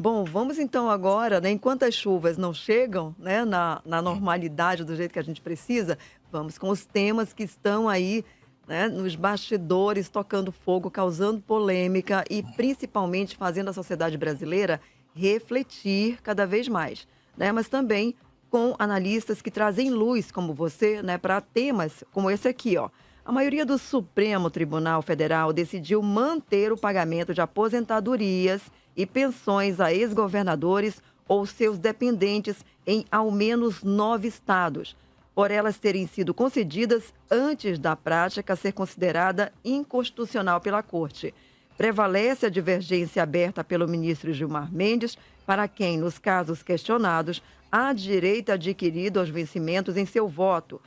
Bom, vamos então agora, né, enquanto as chuvas não chegam, né, na normalidade do jeito que a gente precisa, vamos com os temas que estão aí, né, nos bastidores, tocando fogo, causando polêmica e principalmente fazendo a sociedade brasileira refletir cada vez mais, né, mas também com analistas que trazem luz, como você, né, para temas como esse aqui, ó. A maioria do Supremo Tribunal Federal decidiu manter o pagamento de aposentadorias e pensões a ex-governadores ou seus dependentes em ao menos 9 estados, por elas terem sido concedidas antes da prática ser considerada inconstitucional pela Corte. Prevalece a divergência aberta pelo ministro Gilmar Mendes, para quem, nos casos questionados, há direito adquirido aos vencimentos em seu voto,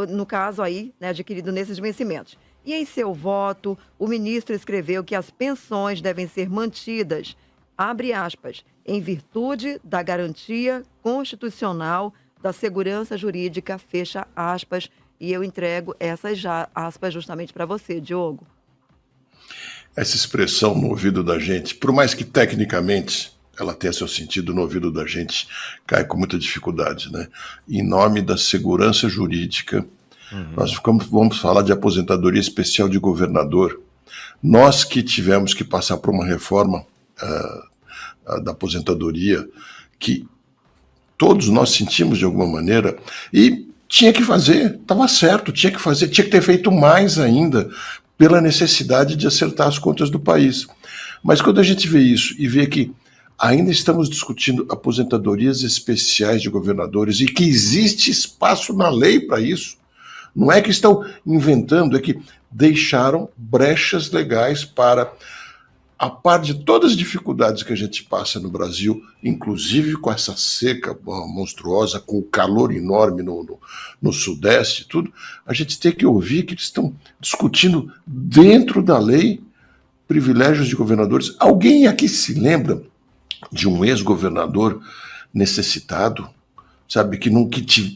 no caso aí, né, adquirido nesses vencimentos. E em seu voto, o ministro escreveu que as pensões devem ser mantidas, abre aspas, em virtude da garantia constitucional da segurança jurídica, fecha aspas, e eu entrego essas aspas justamente para você, Diogo. Essa expressão no ouvido da gente, por mais que tecnicamente ela tenha seu sentido, no ouvido da gente cai com muita dificuldade, né? Em nome da segurança jurídica, nós vamos falar de aposentadoria especial de governador. Nós que tivemos que passar por uma reforma da aposentadoria, que todos nós sentimos de alguma maneira, e tinha que fazer, estava certo, tinha que fazer, tinha que ter feito mais ainda, pela necessidade de acertar as contas do país. Mas quando a gente vê isso e vê que ainda estamos discutindo aposentadorias especiais de governadores e que existe espaço na lei para isso, não é que estão inventando, é que deixaram brechas legais para, a par de todas as dificuldades que a gente passa no Brasil, inclusive com essa seca monstruosa, com o calor enorme no Sudeste e tudo, a gente tem que ouvir que eles estão discutindo dentro da lei privilégios de governadores. Alguém aqui se lembra de um ex-governador necessitado, sabe, que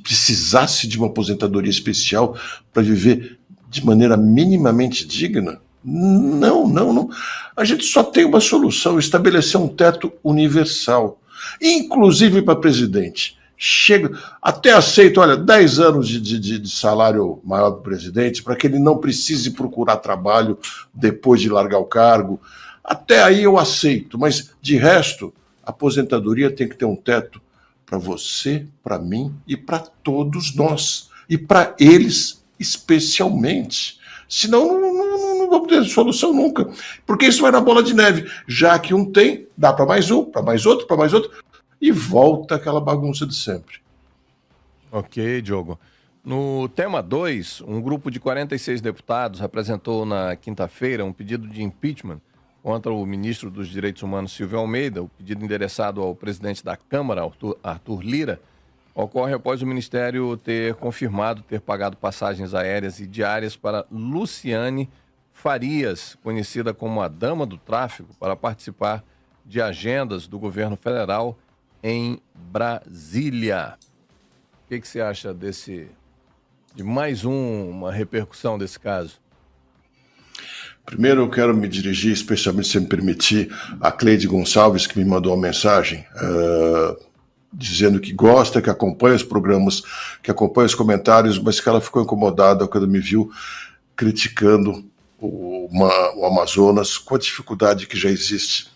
precisasse de uma aposentadoria especial para viver de maneira minimamente digna? Não. A gente só tem uma solução: estabelecer um teto universal, inclusive para presidente. Chega, até aceito, olha, 10 anos de salário maior do presidente, para que ele não precise procurar trabalho depois de largar o cargo. Até aí eu aceito, mas de resto, a aposentadoria tem que ter um teto para você, para mim e para todos nós. E para eles especialmente. Senão não vamos ter solução nunca. Porque isso vai na bola de neve. Já que um tem, dá para mais um, para mais outro, para mais outro, e volta aquela bagunça de sempre. Ok, Diogo. No tema 2, um grupo de 46 deputados apresentou na quinta-feira um pedido de impeachment contra o ministro dos Direitos Humanos, Silvio Almeida. O pedido endereçado ao presidente da Câmara, Arthur Lira, ocorre após o Ministério ter confirmado ter pagado passagens aéreas e diárias para Luciane Farias, conhecida como a Dama do Tráfico, para participar de agendas do governo federal em Brasília. O que você acha de mais uma repercussão desse caso? Primeiro eu quero me dirigir, especialmente, se me permitir, a Cleide Gonçalves, que me mandou uma mensagem dizendo que gosta, que acompanha os programas, que acompanha os comentários, mas que ela ficou incomodada quando me viu criticando o Amazonas, com a dificuldade que já existe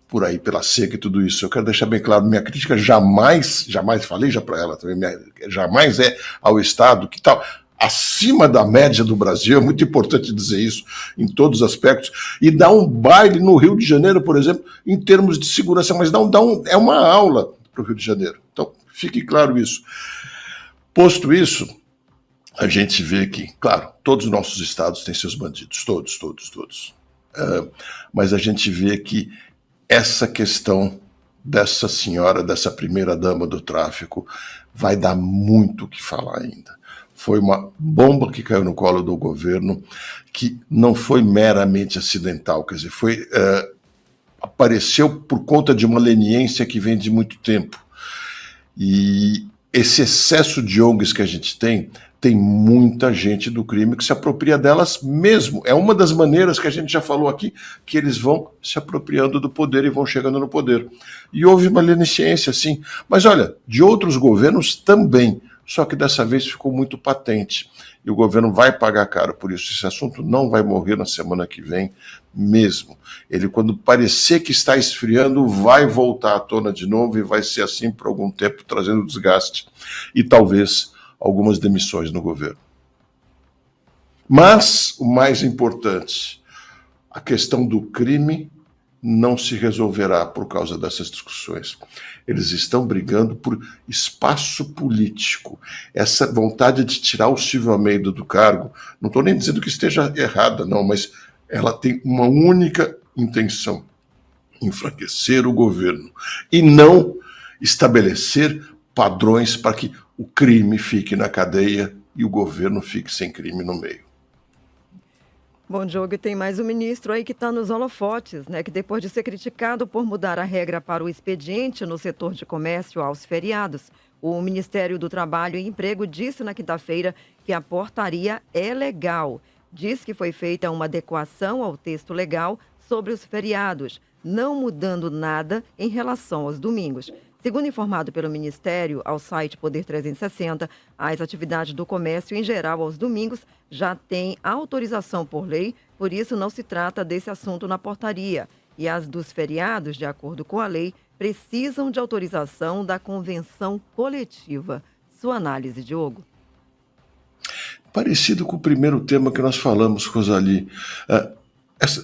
por aí, pela seca e tudo isso. Eu quero deixar bem claro, minha crítica jamais falei já para ela também, jamais é ao Estado, que tal acima da média do Brasil, é muito importante dizer isso em todos os aspectos, e dá um baile no Rio de Janeiro, por exemplo, em termos de segurança, mas é uma aula para o Rio de Janeiro. Então, fique claro isso. Posto isso, a gente vê que, claro, todos os nossos estados têm seus bandidos, todos. Mas a gente vê que essa questão dessa senhora, dessa primeira dama do tráfico, vai dar muito o que falar ainda. Foi uma bomba que caiu no colo do governo, que não foi meramente acidental, quer dizer, apareceu por conta de uma leniência que vem de muito tempo. E esse excesso de ONGs que a gente tem tem muita gente do crime que se apropria delas mesmo. É uma das maneiras que a gente já falou aqui, que eles vão se apropriando do poder e vão chegando no poder. E houve uma leniência, sim. Mas olha, de outros governos também, só que dessa vez ficou muito patente. E o governo vai pagar caro por isso. Esse assunto não vai morrer na semana que vem mesmo. Ele, quando parecer que está esfriando, vai voltar à tona de novo e vai ser assim por algum tempo, trazendo desgaste. E talvez algumas demissões no governo. Mas, o mais importante, a questão do crime não se resolverá por causa dessas discussões. Eles estão brigando por espaço político. Essa vontade de tirar o Silvio Almeida do cargo, não estou nem dizendo que esteja errada, não, mas ela tem uma única intenção: enfraquecer o governo e não estabelecer padrões para que o crime fique na cadeia e o governo fique sem crime no meio. Bom, Diogo, e tem mais um ministro aí que está nos holofotes, né? Que depois de ser criticado por mudar a regra para o expediente no setor de comércio aos feriados, o Ministério do Trabalho e Emprego disse na quinta-feira que a portaria é legal. Diz que foi feita uma adequação ao texto legal sobre os feriados, não mudando nada em relação aos domingos. Segundo informado pelo Ministério ao site Poder 360, as atividades do comércio em geral aos domingos já têm autorização por lei, por isso não se trata desse assunto na portaria. E as dos feriados, de acordo com a lei, precisam de autorização da convenção coletiva. Sua análise, Diogo? Parecido com o primeiro tema que nós falamos, Rosali.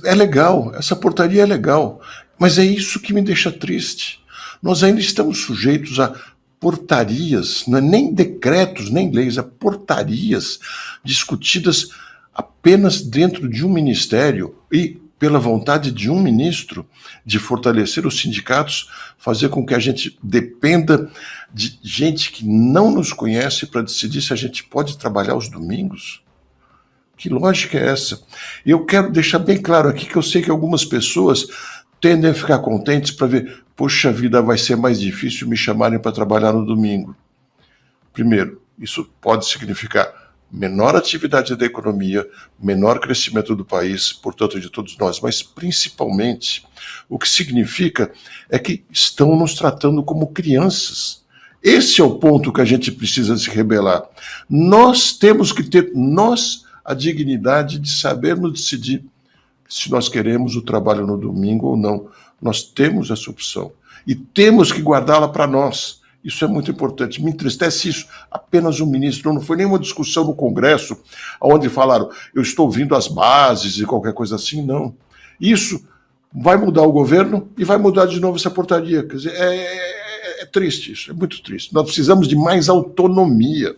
É legal, essa portaria é legal, mas é isso que me deixa triste. Nós ainda estamos sujeitos a portarias, não é nem decretos, nem leis, a portarias discutidas apenas dentro de um ministério e pela vontade de um ministro de fortalecer os sindicatos, fazer com que a gente dependa de gente que não nos conhece para decidir se a gente pode trabalhar aos domingos. Que lógica é essa? E eu quero deixar bem claro aqui que eu sei que algumas pessoas tendem a ficar contentes para ver, poxa vida, vai ser mais difícil me chamarem para trabalhar no domingo. Primeiro, isso pode significar menor atividade da economia, menor crescimento do país, portanto de todos nós, mas principalmente o que significa é que estão nos tratando como crianças. Esse é o ponto que a gente precisa se rebelar. Nós temos que ter, a dignidade de sabermos decidir se nós queremos o trabalho no domingo ou não. Nós temos essa opção e temos que guardá-la para nós. Isso é muito importante. Me entristece isso. Apenas um ministro, não foi nenhuma discussão no Congresso, onde falaram, eu estou ouvindo as bases e qualquer coisa assim, não. Isso vai mudar o governo e vai mudar de novo essa portaria. Quer dizer, é triste isso, é muito triste. Nós precisamos de mais autonomia.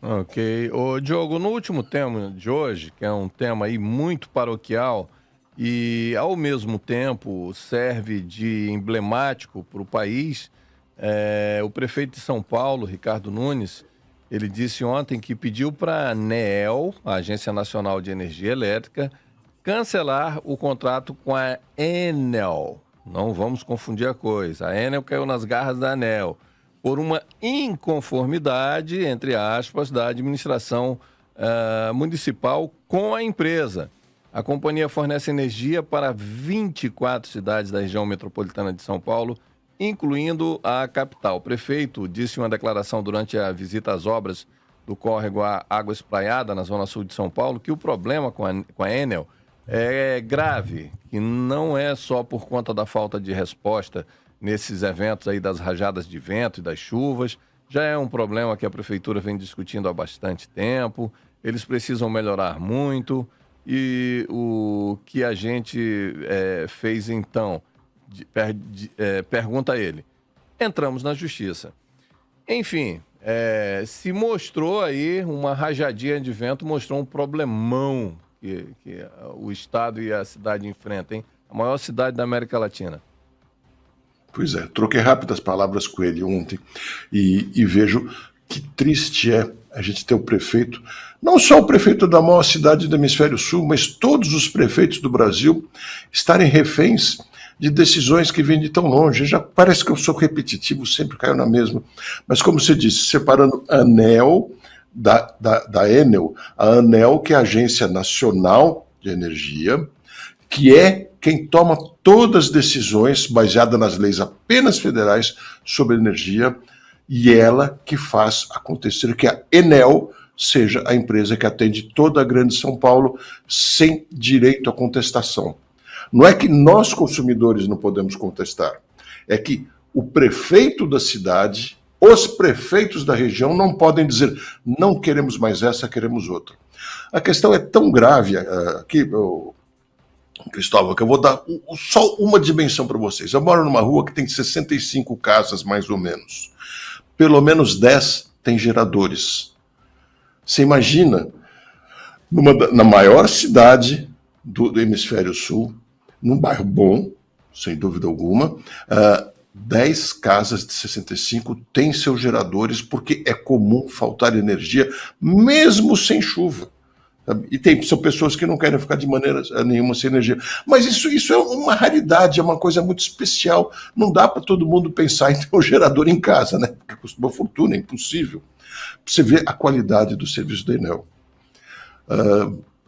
Ok. Ô, Diogo, no último tema de hoje, que é um tema aí muito paroquial e, ao mesmo tempo, serve de emblemático para o país, o prefeito de São Paulo, Ricardo Nunes, ele disse ontem que pediu para a ANEEL, a Agência Nacional de Energia Elétrica, cancelar o contrato com a Enel. Não vamos confundir a coisa. A Enel caiu nas garras da ANEEL por uma inconformidade, entre aspas, da administração municipal com a empresa. A companhia fornece energia para 24 cidades da região metropolitana de São Paulo, incluindo a capital. O prefeito disse em uma declaração durante a visita às obras do córrego Água Espraiada, na zona sul de São Paulo, que o problema com a Enel é grave, que não é só por conta da falta de resposta nesses eventos aí das rajadas de vento e das chuvas. Já é um problema que a prefeitura vem discutindo há bastante tempo. Eles precisam melhorar muito. E o que a gente fez então, pergunta a ele. Entramos na justiça. Enfim, se mostrou aí uma rajadinha de vento, mostrou um problemão que o Estado e a cidade enfrentam, hein? A maior cidade da América Latina. Pois é, troquei rápidas palavras com ele ontem e vejo que triste é a gente ter o prefeito, não só o prefeito da maior cidade do Hemisfério Sul, mas todos os prefeitos do Brasil estarem reféns de decisões que vêm de tão longe. Já parece que eu sou repetitivo, sempre caio na mesma. Mas como você disse, separando ANEEL da Enel, a ANEEL, que é a Agência Nacional de Energia, que é quem toma todas as decisões baseadas nas leis apenas federais sobre energia, e ela que faz acontecer que a Enel seja a empresa que atende toda a grande São Paulo sem direito à contestação. Não é que nós, consumidores, não podemos contestar, é que o prefeito da cidade, os prefeitos da região não podem dizer não queremos mais essa, queremos outra. A questão é tão grave aqui, Cristóvão, que eu vou dar só uma dimensão para vocês. Eu moro numa rua que tem 65 casas, mais ou menos. Pelo menos 10 tem geradores. Você imagina, na maior cidade do Hemisfério Sul, num bairro bom, sem dúvida alguma, 10 casas de 65 têm seus geradores, porque é comum faltar energia, mesmo sem chuva. E são pessoas que não querem ficar de maneira nenhuma sem energia. Mas isso é uma raridade, é uma coisa muito especial. Não dá para todo mundo pensar em ter um gerador em casa, né? Porque custa uma fortuna, é impossível. Você vê a qualidade do serviço da Enel.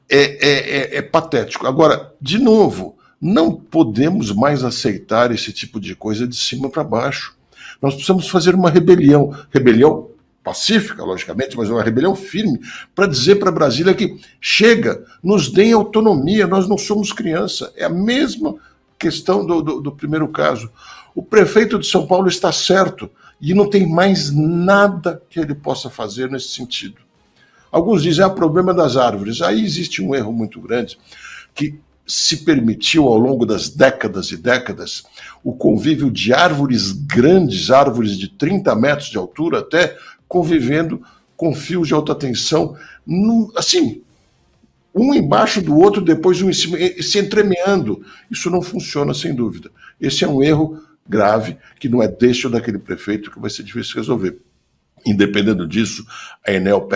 É patético. Agora, de novo, não podemos mais aceitar esse tipo de coisa de cima para baixo. Nós precisamos fazer uma rebelião. Rebelião pacífica, logicamente, mas uma rebelião firme, para dizer para Brasília que chega, nos deem autonomia, nós não somos criança. É a mesma questão do primeiro caso. O prefeito de São Paulo está certo e não tem mais nada que ele possa fazer nesse sentido. Alguns dizem, problema das árvores. Aí existe um erro muito grande, que se permitiu ao longo das décadas e décadas o convívio de árvores grandes, árvores de 30 metros de altura até, convivendo com fios de alta tensão, assim, um embaixo do outro, depois um em cima, se entremeando. Isso não funciona, sem dúvida. Esse é um erro grave, que não é deste ou daquele prefeito, que vai ser difícil resolver. Independendo disso, a Enel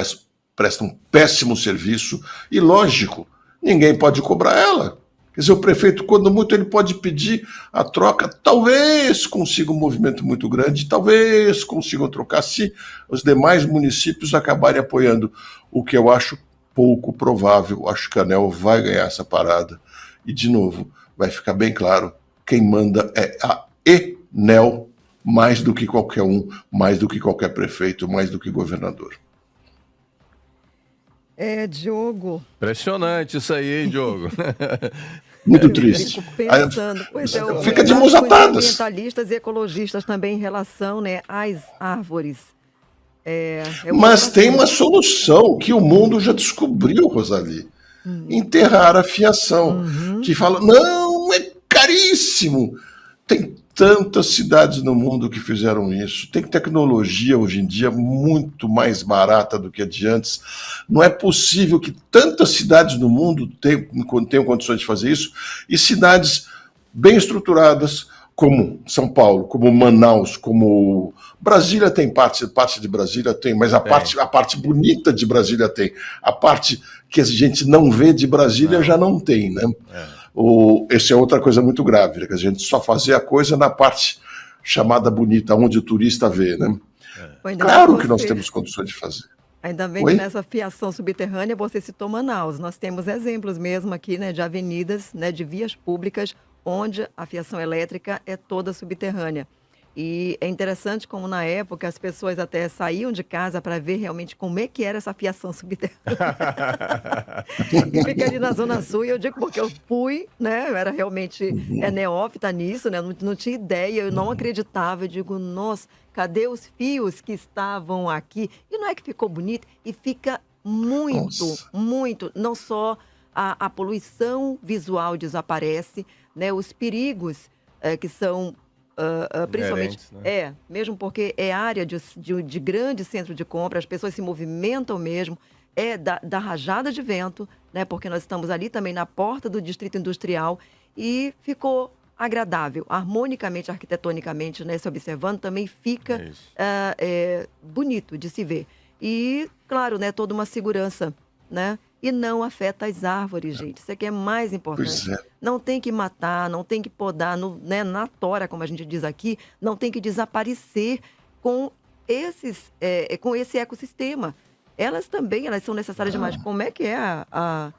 presta um péssimo serviço e, lógico, ninguém pode cobrar ela. Quer dizer, o prefeito, quando muito, ele pode pedir a troca, talvez consiga um movimento muito grande, talvez consigam trocar se os demais municípios acabarem apoiando, o que eu acho pouco provável. Acho que a ANEEL vai ganhar essa parada. E, de novo, vai ficar bem claro, quem manda é a Enel, mais do que qualquer um, mais do que qualquer prefeito, mais do que governador. Diogo. Impressionante isso aí, hein, Diogo? Muito triste. Fico pensando, fica de mãos atadas. Ambientalistas e ecologistas também em relação, né, às árvores. Mas tem uma solução que o mundo já descobriu, Rosali. Enterrar a fiação. Que fala, não, é caríssimo. Tem tantas cidades no mundo que fizeram isso. Tem tecnologia hoje em dia muito mais barata do que a de antes. Não é possível que tantas cidades no mundo tenham condições de fazer isso, e cidades bem estruturadas, como São Paulo, como Manaus, como Brasília tem parte de Brasília tem, mas a parte bonita de Brasília tem. A parte que a gente não vê de Brasília já não tem, né? Essa é outra coisa muito grave, né? Que a gente só fazer a coisa na parte chamada bonita, onde o turista vê, né? Claro que nós temos condições de fazer. Ainda bem que nessa fiação subterrânea você citou Manaus. Nós temos exemplos mesmo aqui, né, de avenidas, né, de vias públicas, onde a fiação elétrica é toda subterrânea. E é interessante como, na época, as pessoas até saíam de casa para ver realmente como é que era essa fiação subterrânea. E fica ali na Zona Sul, e eu digo porque eu fui, né? Eu era realmente neófita nisso, né? Não tinha ideia, eu não acreditava. Eu digo, nossa, cadê os fios que estavam aqui? E não é que ficou bonito? E fica muito, não só a poluição visual desaparece, né? Os perigos que são... principalmente, né? Mesmo porque é área de grande centro de compra, as pessoas se movimentam mesmo, da rajada de vento, né? Porque nós estamos ali também na porta do distrito industrial, e ficou agradável, harmonicamente, arquitetonicamente, né? Se observando, também fica bonito de se ver. E, claro, né? Toda uma segurança, né? E não afeta as árvores, gente. Isso aqui é mais importante. Não tem que matar, não tem que podar, né, na tora, como a gente diz aqui, não tem que desaparecer com esse ecossistema. elas também elas são necessárias demais. Como é que é a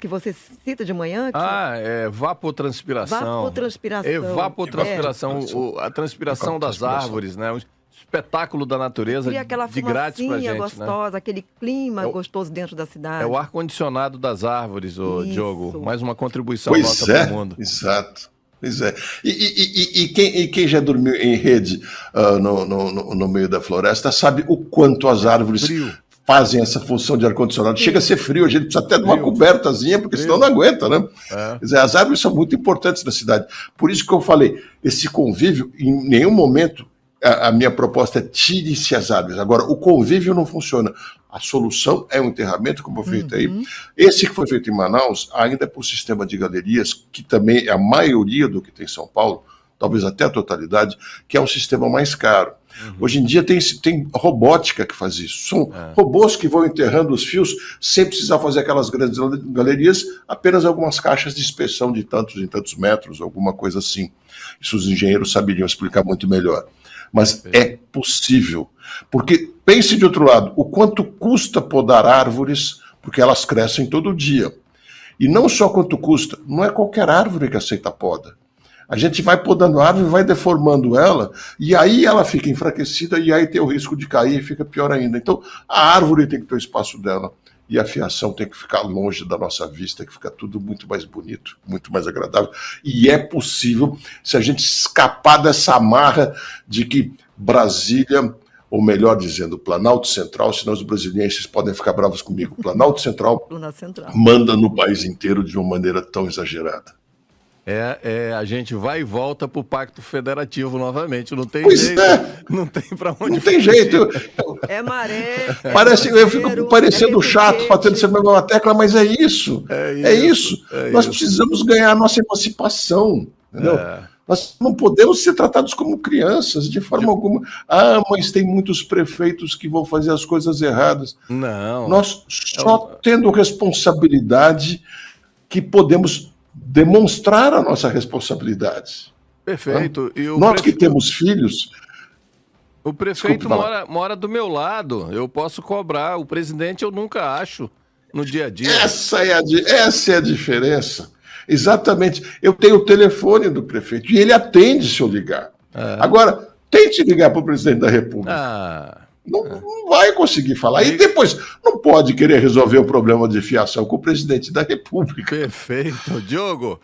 que você cita de manhã? É evapotranspiração. Evapotranspiração. Evapotranspiração, a transpiração das árvores, né? O espetáculo da natureza Cria aquela de grátis pra fumacinha gente, gostosa, né? aquele clima gostoso dentro da cidade. É o ar-condicionado das árvores, Diogo. Mais uma contribuição Pois nossa é, para o mundo. exato. Pois é. E quem já dormiu em rede no meio da floresta sabe o quanto as árvores fazem essa função de ar-condicionado. Chega a ser frio, a gente precisa até de uma cobertazinha, porque senão não aguenta, né? Quer dizer, as árvores são muito importantes na cidade. Por isso que eu falei, esse convívio, em nenhum momento, a minha proposta é tire-se as árvores. Agora, o convívio não funciona. A solução é um enterramento, como foi feito aí. Esse que foi feito em Manaus, ainda é por sistema de galerias, que também é a maioria do que tem em São Paulo, talvez até a totalidade, que é um sistema mais caro. Hoje em dia tem robótica que faz isso. São robôs que vão enterrando os fios sem precisar fazer aquelas grandes galerias, apenas algumas caixas de inspeção de tantos em tantos metros, alguma coisa assim. Isso os engenheiros saberiam explicar muito melhor. Mas é possível. Porque pense de outro lado, o quanto custa podar árvores, porque elas crescem todo dia. E não só quanto custa, não é qualquer árvore que aceita poda. A gente vai podando a árvore, vai deformando ela, e aí ela fica enfraquecida, e aí tem o risco de cair e fica pior ainda. Então, a árvore tem que ter o espaço dela, e a fiação tem que ficar longe da nossa vista, que fica tudo muito mais bonito, muito mais agradável. E é possível, se a gente escapar dessa amarra de que Brasília, ou melhor dizendo, Planalto Central, senão os brasilienses podem ficar bravos comigo, Planalto Central manda no país inteiro de uma maneira tão exagerada. A gente vai e volta pro Pacto Federativo novamente, não tem pois jeito. Não tem pra onde Não tem jeito. É maré. Eu fico parecendo chato, batendo sempre na mesma tecla, mas é isso. É isso. Nós precisamos ganhar a nossa emancipação, entendeu? Nós não podemos ser tratados como crianças, de forma alguma. Mas tem muitos prefeitos que vão fazer as coisas erradas. Não. Nós só tendo responsabilidade que podemos demonstrar a nossa responsabilidade. Perfeito. E nós que temos filhos... O prefeito mora do meu lado, eu posso cobrar. O presidente eu nunca acho no dia a dia. Essa é a diferença. Exatamente. Eu tenho o telefone do prefeito e ele atende se eu ligar. Agora, tente ligar para o presidente da República. Não vai conseguir falar. E depois, não pode querer resolver o problema de fiação com o presidente da República. Perfeito. Diogo,